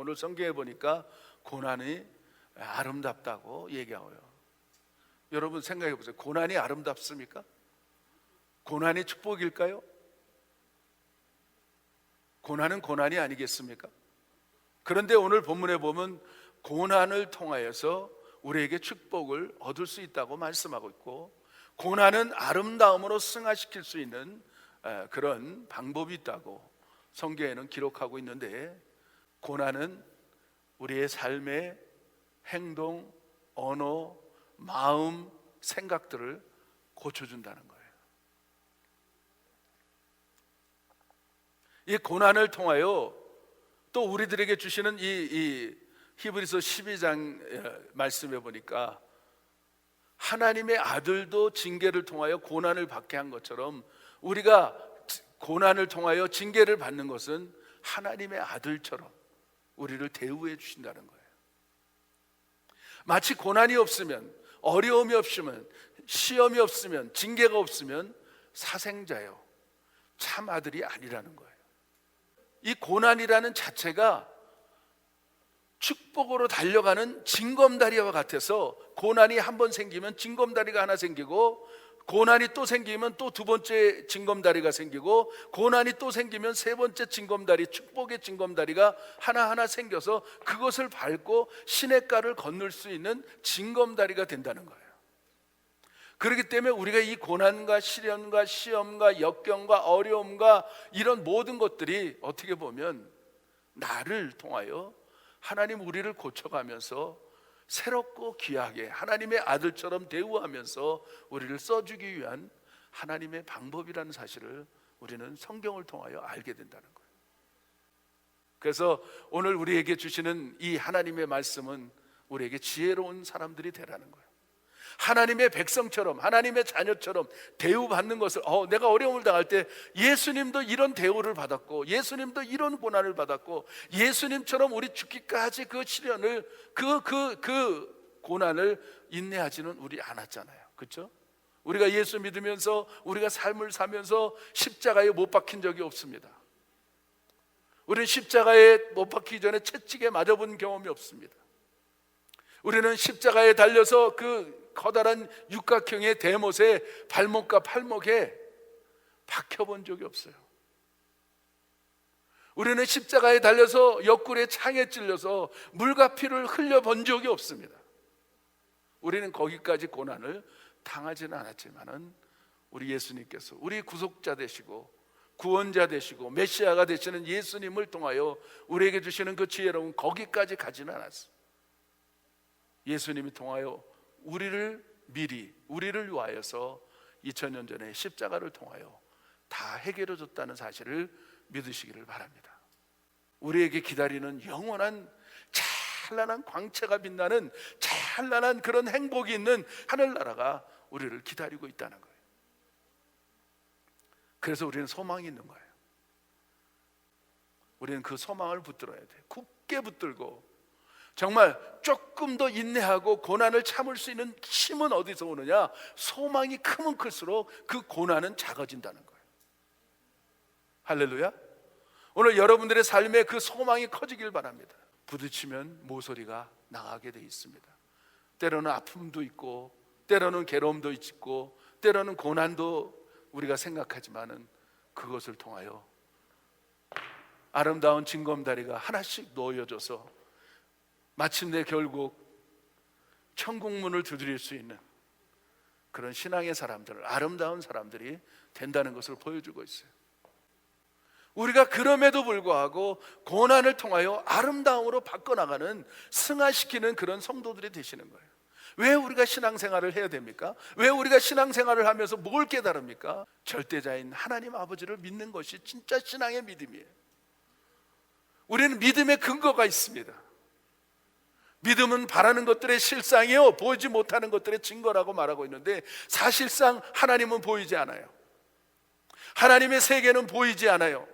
오늘 성경에 보니까 고난이 아름답다고 얘기하고요. 여러분 생각해 보세요. 고난이 아름답습니까? 고난이 축복일까요? 고난은 고난이 아니겠습니까? 그런데 오늘 본문에 보면 고난을 통하여서 우리에게 축복을 얻을 수 있다고 말씀하고 있고, 고난은 아름다움으로 승화시킬 수 있는 그런 방법이 있다고 성경에는 기록하고 있는데, 고난은 우리의 삶의 행동, 언어, 마음, 생각들을 고쳐준다는 거예요. 이 고난을 통하여 또 우리들에게 주시는 이 히브리서 12장 말씀해 보니까, 하나님의 아들도 징계를 통하여 고난을 받게 한 것처럼 우리가 고난을 통하여 징계를 받는 것은 하나님의 아들처럼 우리를 대우해 주신다는 거예요. 마치 고난이 없으면, 어려움이 없으면, 시험이 없으면, 징계가 없으면 사생자요, 참 아들이 아니라는 거예요. 이 고난이라는 자체가 축복으로 달려가는 징검다리와 같아서, 고난이 한 번 생기면 징검다리가 하나 생기고, 고난이 또 생기면 또 두 번째 징검다리가 생기고, 고난이 또 생기면 세 번째 징검다리, 축복의 징검다리가 하나하나 생겨서 그것을 밟고 시냇가를 건널 수 있는 징검다리가 된다는 거예요. 그렇기 때문에 우리가 이 고난과 시련과 시험과 역경과 어려움과 이런 모든 것들이 어떻게 보면 나를 통하여 하나님 우리를 고쳐가면서 새롭고 귀하게 하나님의 아들처럼 대우하면서 우리를 써주기 위한 하나님의 방법이라는 사실을 우리는 성경을 통하여 알게 된다는 거예요. 그래서 오늘 우리에게 주시는 이 하나님의 말씀은 우리에게 지혜로운 사람들이 되라는 거예요. 하나님의 백성처럼, 하나님의 자녀처럼 대우받는 것을, 내가 어려움을 당할 때 예수님도 이런 대우를 받았고, 예수님도 이런 고난을 받았고, 예수님처럼 우리 죽기까지 그 시련을, 그 고난을 인내하지는 우리 않았잖아요. 그렇죠? 우리가 예수 믿으면서 우리가 삶을 사면서 십자가에 못 박힌 적이 없습니다. 우리는 십자가에 못 박히기 전에 채찍에 맞아본 경험이 없습니다. 우리는 십자가에 달려서 그 커다란 육각형의 대못에 발목과 팔목에 박혀본 적이 없어요. 우리는 십자가에 달려서 옆구리에 창에 찔려서 물과 피를 흘려본 적이 없습니다. 우리는 거기까지 고난을 당하지는 않았지만은 우리 예수님께서 우리 구속자 되시고 구원자 되시고 메시아가 되시는 예수님을 통하여 우리에게 주시는 그 지혜로운 거기까지 가지는 않았어요. 예수님이 통하여 우리를 미리, 우리를 위하여서 2000년 전에 십자가를 통하여 다 해결해 줬다는 사실을 믿으시기를 바랍니다. 우리에게 기다리는 영원한 찬란한 광채가 빛나는 찬란한 그런 행복이 있는 하늘나라가 우리를 기다리고 있다는 거예요. 그래서 우리는 소망이 있는 거예요. 우리는 그 소망을 붙들어야 돼요. 굳게 붙들고, 정말 조금 더 인내하고 고난을 참을 수 있는 힘은 어디서 오느냐? 소망이 크면 클수록 그 고난은 작아진다는 거예요. 할렐루야. 오늘 여러분들의 삶에 그 소망이 커지길 바랍니다. 부딪히면 모서리가 나가게 돼 있습니다. 때로는 아픔도 있고, 때로는 괴로움도 있고, 때로는 고난도 우리가 생각하지만은 그것을 통하여 아름다운 징검다리가 하나씩 놓여져서 마침내 결국 천국문을 두드릴 수 있는 그런 신앙의 사람들, 아름다운 사람들이 된다는 것을 보여주고 있어요. 우리가 그럼에도 불구하고 고난을 통하여 아름다움으로 바꿔나가는, 승화시키는 그런 성도들이 되시는 거예요. 왜 우리가 신앙생활을 해야 됩니까? 왜 우리가 신앙생활을 하면서 뭘 깨달습니까? 절대자인 하나님 아버지를 믿는 것이 진짜 신앙의 믿음이에요. 우리는 믿음의 근거가 있습니다. 믿음은 바라는 것들의 실상이요, 보이지 못하는 것들의 증거라고 말하고 있는데, 사실상 하나님은 보이지 않아요. 하나님의 세계는 보이지 않아요.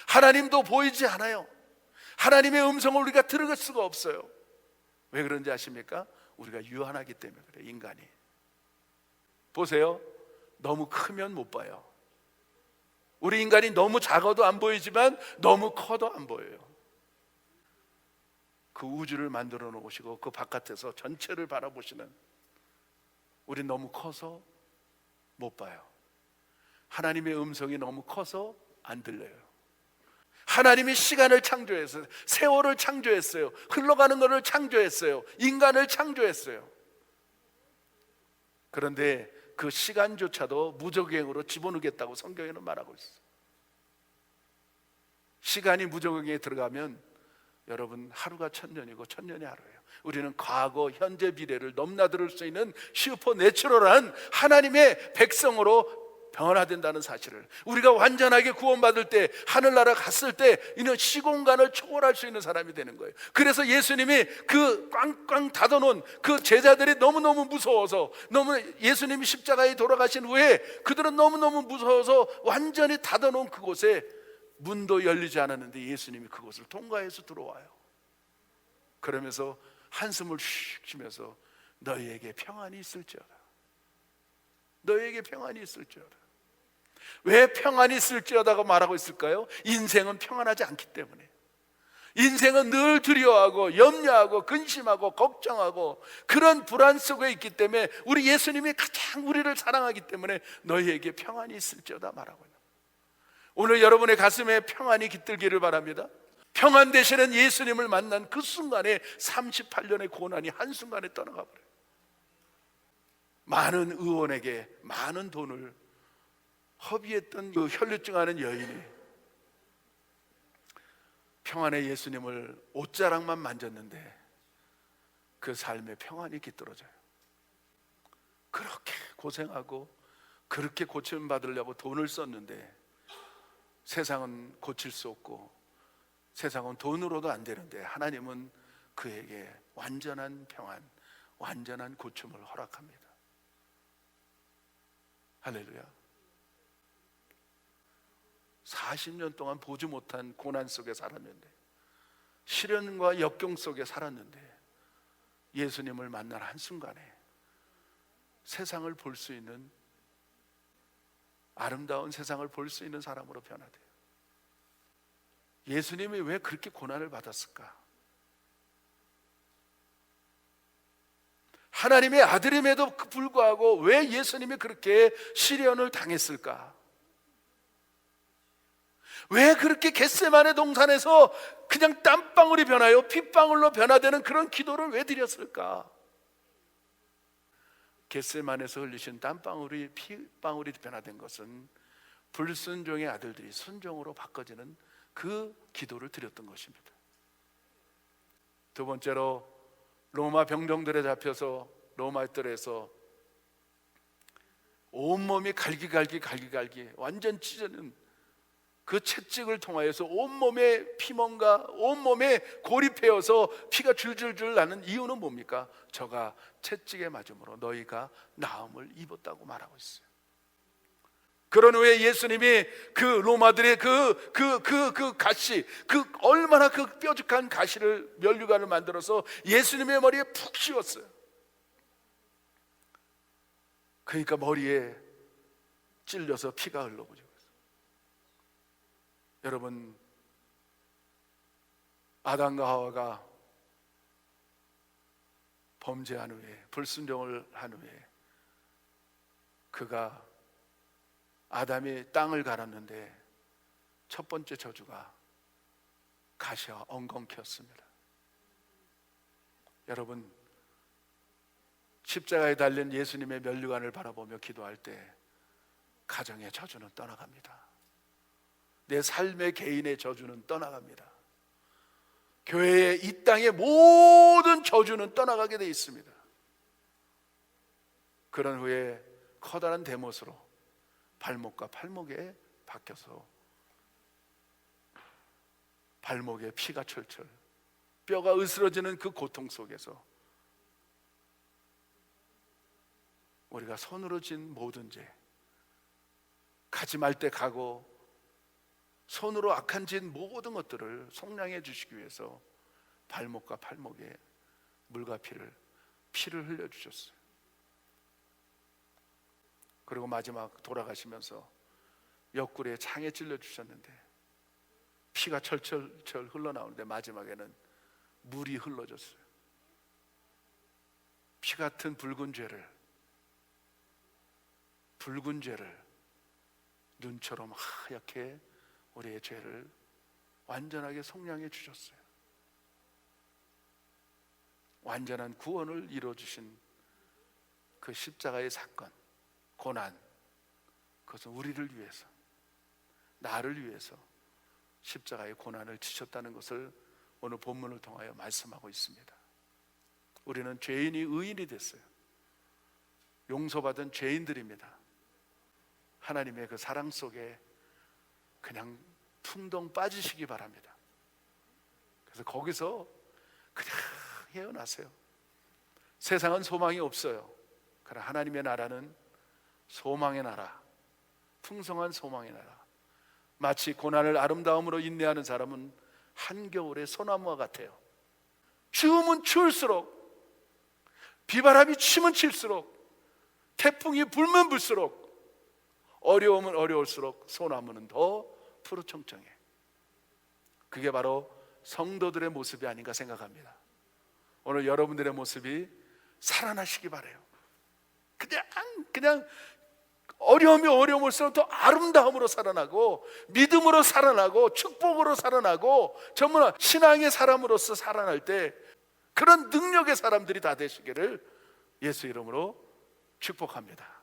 하나님도 보이지 않아요. 하나님의 음성을 우리가 들을 수가 없어요. 왜 그런지 아십니까? 우리가 유한하기 때문에 그래요. 인간이. 보세요. 너무 크면 못 봐요. 우리 인간이 너무 작아도 안 보이지만 너무 커도 안 보여요. 그 우주를 만들어 놓으시고 그 바깥에서 전체를 바라보시는, 우린 너무 커서 못 봐요. 하나님의 음성이 너무 커서 안 들려요. 하나님이 시간을 창조했어요. 세월을 창조했어요. 흘러가는 것을 창조했어요. 인간을 창조했어요. 그런데 그 시간조차도 무적행으로 집어넣겠다고 성경에는 말하고 있어요. 시간이 무적행에 들어가면 여러분, 하루가 천년이고 천년이 하루예요. 우리는 과거, 현재, 미래를 넘나들 수 있는 슈퍼내추럴한 하나님의 백성으로 변화된다는 사실을, 우리가 완전하게 구원받을 때, 하늘나라 갔을 때 이는 시공간을 초월할 수 있는 사람이 되는 거예요. 그래서 예수님이 그 꽝꽝 닫아놓은 그 제자들이 너무너무 무서워서, 예수님이 십자가에 돌아가신 후에 그들은 너무너무 무서워서 완전히 닫아놓은 그곳에 문도 열리지 않았는데 예수님이 그곳을 통과해서 들어와요. 그러면서 한숨을 슉 쉬면서 너희에게 평안이 있을지어다. 너희에게 평안이 있을지어다. 왜 평안이 있을지어다고 말하고 있을까요? 인생은 평안하지 않기 때문에. 인생은 늘 두려워하고 염려하고 근심하고 걱정하고 그런 불안 속에 있기 때문에, 우리 예수님이 가장 우리를 사랑하기 때문에 너희에게 평안이 있을지어다 말하고 있는, 오늘 여러분의 가슴에 평안이 깃들기를 바랍니다. 평안 되시는 예수님을 만난 그 순간에 38년의 고난이 한순간에 떠나가 버려요. 많은 의원에게 많은 돈을 허비했던 그 혈류증하는 여인이 평안의 예수님을 옷자락만 만졌는데 그 삶에 평안이 깃들어져요. 그렇게 고생하고 그렇게 고침 받으려고 돈을 썼는데 세상은 고칠 수 없고 세상은 돈으로도 안 되는데 하나님은 그에게 완전한 평안, 완전한 고침을 허락합니다. 할렐루야. 40년 동안 보지 못한 고난 속에 살았는데, 시련과 역경 속에 살았는데 예수님을 만난 한순간에 세상을 볼 수 있는, 아름다운 세상을 볼 수 있는 사람으로 변화돼요. 예수님이 왜 그렇게 고난을 받았을까? 하나님의 아들임에도 불구하고 왜 예수님이 그렇게 시련을 당했을까? 왜 그렇게 겟세마네 동산에서 그냥 땀방울이 변하여 핏방울로 변화되는 그런 기도를 왜 드렸을까? 겟세마네에서 흘리신 땀방울이 핏방울이 변화된 것은 불순종의 아들들이 순종으로 바꿔지는 그 기도를 드렸던 것입니다. 두 번째로, 로마 병정들에 잡혀서 로마 뜰에서 온몸이 갈기갈기 완전 찢어진 그 채찍을 통하여서 온몸에 피멍과 온몸에 고립되어서 피가 줄줄줄 나는 이유는 뭡니까? 저가 채찍에 맞음으로 너희가 나음을 입었다고 말하고 있어요. 그런 후에 예수님이 그 로마들의 그 가시, 그 얼마나 그 뾰족한 가시를, 면류관을 만들어서 예수님의 머리에 푹 씌웠어요. 그러니까 머리에 찔려서 피가 흘러오죠. 여러분, 아담과 하와가 범죄한 후에, 불순종을 한 후에, 그가 아담이 땅을 갈았는데 첫 번째 저주가 가시와 엉겅퀴였습니다. 여러분, 십자가에 달린 예수님의 면류관을 바라보며 기도할 때 가정의 저주는 떠나갑니다. 내 삶의 개인의 저주는 떠나갑니다. 교회의 이 땅의 모든 저주는 떠나가게 되어 있습니다. 그런 후에 커다란 대못으로 발목과 팔목에 박혀서 발목에 피가 철철, 뼈가 으스러지는 그 고통 속에서 우리가 손으로 진 모든 죄, 가지 말 때 가고 손으로 악한 짓 모든 것들을 속량해 주시기 위해서 발목과 팔목에 물과 피를 흘려주셨어요. 그리고 마지막 돌아가시면서 옆구리에 창에 찔러 주셨는데 피가 철철철 흘러나오는데 마지막에는 물이 흘러졌어요. 피 같은 붉은 죄를 눈처럼 하얗게 우리의 죄를 완전하게 속량해 주셨어요. 완전한 구원을 이루어주신 그 십자가의 사건, 고난, 그것은 우리를 위해서, 나를 위해서 십자가의 고난을 지셨다는 것을 오늘 본문을 통하여 말씀하고 있습니다. 우리는 죄인이 의인이 됐어요. 용서받은 죄인들입니다. 하나님의 그 사랑 속에 그냥 풍덩 빠지시기 바랍니다. 그래서 거기서 그냥 헤어나세요. 세상은 소망이 없어요. 그러나 하나님의 나라는 소망의 나라, 풍성한 소망의 나라. 마치 고난을 아름다움으로 인내하는 사람은 한겨울의 소나무와 같아요. 추우면 추울수록, 비바람이 치면 칠수록, 태풍이 불면 불수록, 어려우면 어려울수록 소나무는 더 푸르청청해. 그게 바로 성도들의 모습이 아닌가 생각합니다. 오늘 여러분들의 모습이 살아나시기 바라요. 그냥 어려움이 어려울수록 더 아름다움으로 살아나고, 믿음으로 살아나고, 축복으로 살아나고, 전부 신앙의 사람으로서 살아날 때 그런 능력의 사람들이 다 되시기를 예수 이름으로 축복합니다.